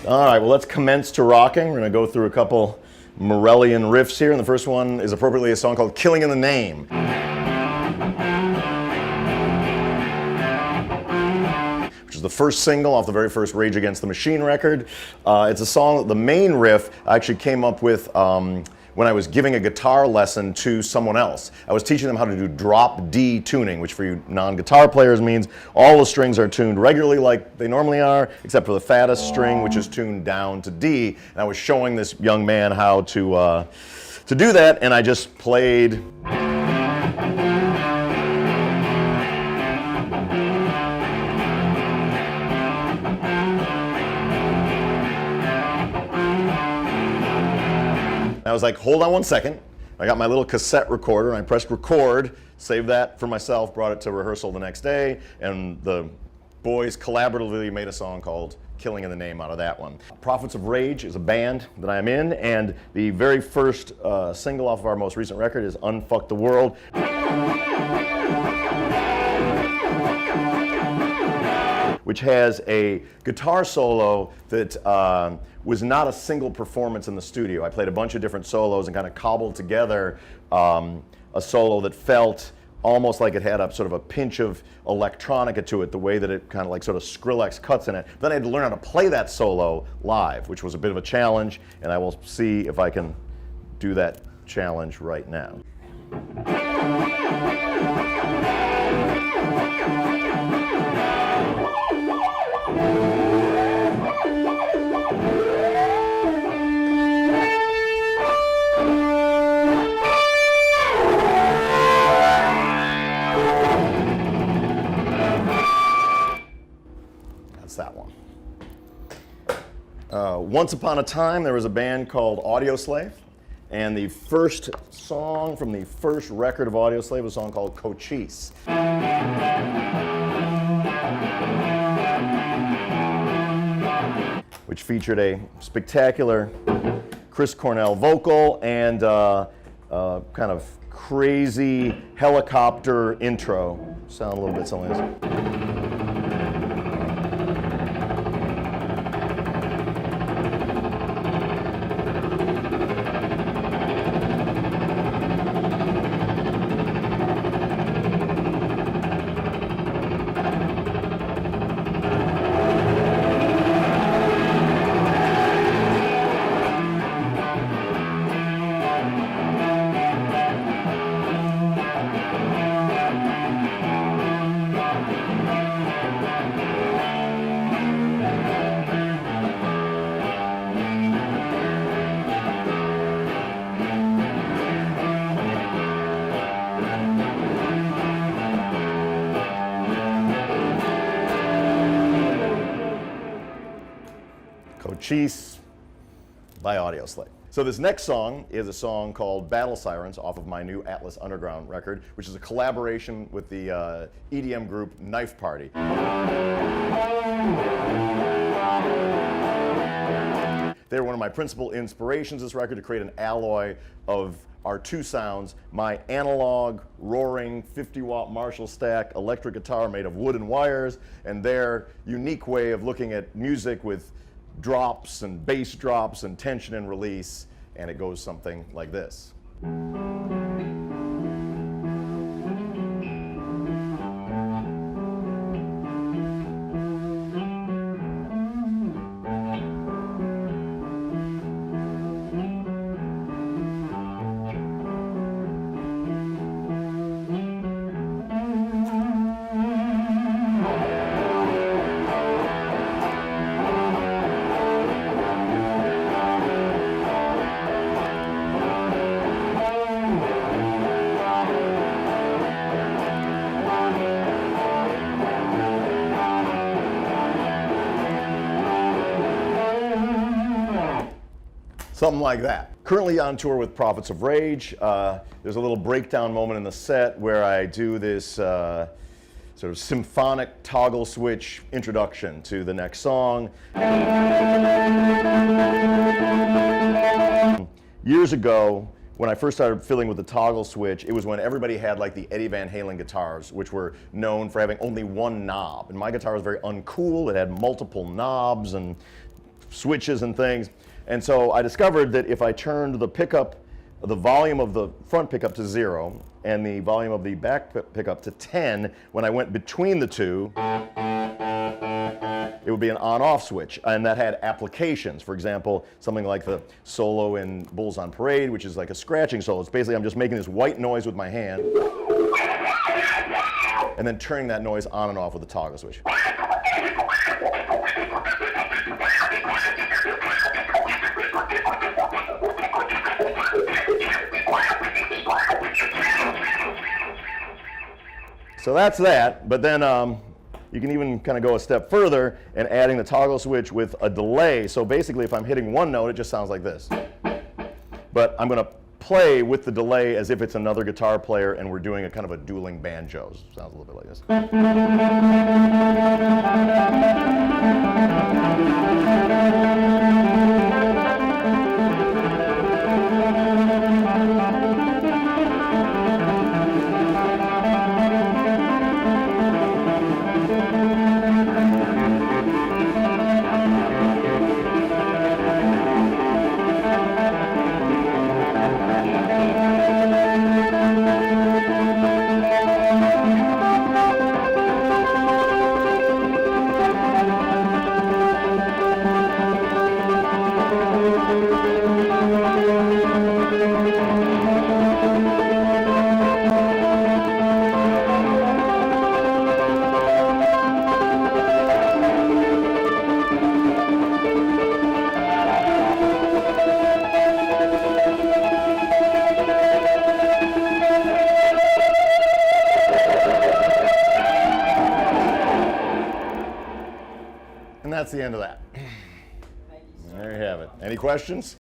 All right, well, let's commence to rocking. We're going to go through a couple Morellian riffs here, and the first one is appropriately a song called Killing in the Name. Which is the first single off the very first Rage Against the Machine record. It's a song, the main riff I actually came up with when I was giving a guitar lesson to someone else. I was teaching them how to do drop D tuning, which for you non-guitar players means all the strings are tuned regularly like they normally are, except for the fattest string, which is tuned down to D. And I was showing this young man how to do that, and I just played. I was like, hold on one second. I got my little cassette recorder and I pressed record, saved that for myself, brought it to rehearsal the next day, and the boys collaboratively made a song called Killing in the Name out of that one. Prophets of Rage is a band that I am in, and the very first single off of our most recent record is Unfuck the World. Which has a guitar solo that was not a single performance in the studio. I played a bunch of different solos and kind of cobbled together a solo that felt almost like it had a sort of a pinch of electronica to it, the way that it kind of like sort of Skrillex cuts in it. Then I had to learn how to play that solo live, which was a bit of a challenge, and I will see if I can do that challenge right now. That one. Once upon a time, there was a band called Audioslave, and the first song from the first record of Audioslave was a song called Cochise. Which featured a spectacular Chris Cornell vocal and kind of crazy helicopter intro. Sound a little bit something like this. Cochise by Audioslave. So this next song is a song called Battle Sirens off of my new Atlas Underground record, which is a collaboration with the EDM group Knife Party. They were one of my principal inspirations, this record, to create an alloy of our two sounds, my analog, roaring, 50-watt Marshall stack electric guitar made of wood and wires, and their unique way of looking at music with drops and bass drops and tension and release, and it goes something like this. Something like that. Currently on tour with Prophets of Rage. There's a little breakdown moment in the set where I do this sort of symphonic toggle switch introduction to the next song. Years ago, when I first started fiddling with the toggle switch, it was when everybody had like the Eddie Van Halen guitars, which were known for having only one knob. And my guitar was very uncool. It had multiple knobs and switches and things. And so I discovered that if I turned the pickup, the volume of the front pickup to 0 and the volume of the back pickup to 10, when I went between the two, it would be an on-off switch, and that had applications. For example, something like the solo in Bulls on Parade, which is like a scratching solo. It's basically I'm just making this white noise with my hand and then turning that noise on and off with a toggle switch. So that's that, but then you can even kind of go a step further and adding the toggle switch with a delay. So basically if I'm hitting one note, it just sounds like this. But I'm going to play with the delay as if it's another guitar player and we're doing a kind of a dueling banjo. Sounds a little bit like this. And that's the end of that. There you have it. Any questions?